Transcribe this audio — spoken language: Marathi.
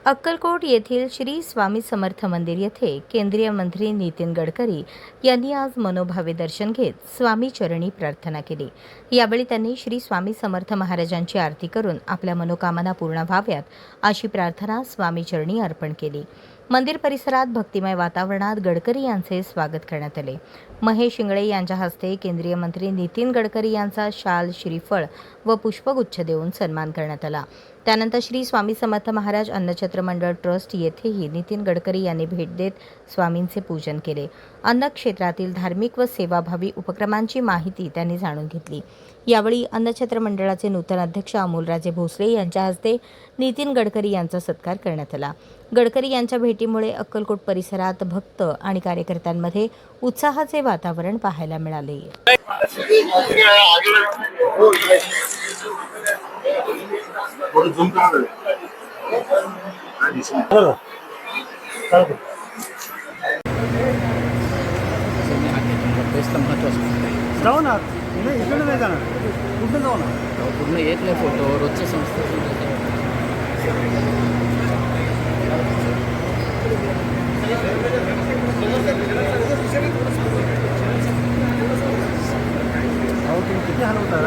अक्कलकोट येथील श्री स्वामी समर्थ मंदिर येथे केंद्रीय मंत्री नितीन गडकरी यांनी आज मनोभावे दर्शन घेत स्वामी चरणी प्रार्थना केली। यावेळी त्यांनी श्री स्वामी समर्थ महाराजांची आरती करून आपल्या मनोकामना पूर्ण व्हाव्यात अशी प्रार्थना स्वामी चरणी अर्पण केली। मंदिर परिसरात भक्तिमय वातावरणात गडकरी यांचे स्वागत करण्यात आले। महेश इंगळे यांच्या हस्ते केंद्रीय मंत्री नितीन गडकरी यांचा शाल, श्रीफळ व पुष्पगुच्छ देऊन सन्मान करण्यात आला। त्यानंतर श्री स्वामी समर्थ महाराज अन्नछत्र मंडळ ट्रस्ट येथेही नितीन गडकरी यांनी भेट देत स्वामींचे पूजन केले। अन्न क्षेत्रातील धार्मिक व सेवाभावी उपक्रमांची माहिती त्यांनी जाणून घेतली। यावेळी अन्नछत्र मंडळाचे नूतन अध्यक्ष अमोलराजे भोसले यांच्या हस्ते नितीन गडकरी यांचा सत्कार करण्यात आला। गडकरी यांच्या भेटीमुळे अक्कलकोट परिसरात भक्त आणि कार्यकर्त्यांमध्ये उत्साहाचे वातावरण पाहायला मिळाले। जाऊ ना, इकडे नाही जाणार, कुठं जाऊ ना, पूर्ण येत नाही फोटो रोजच्या संस्था किती हलवता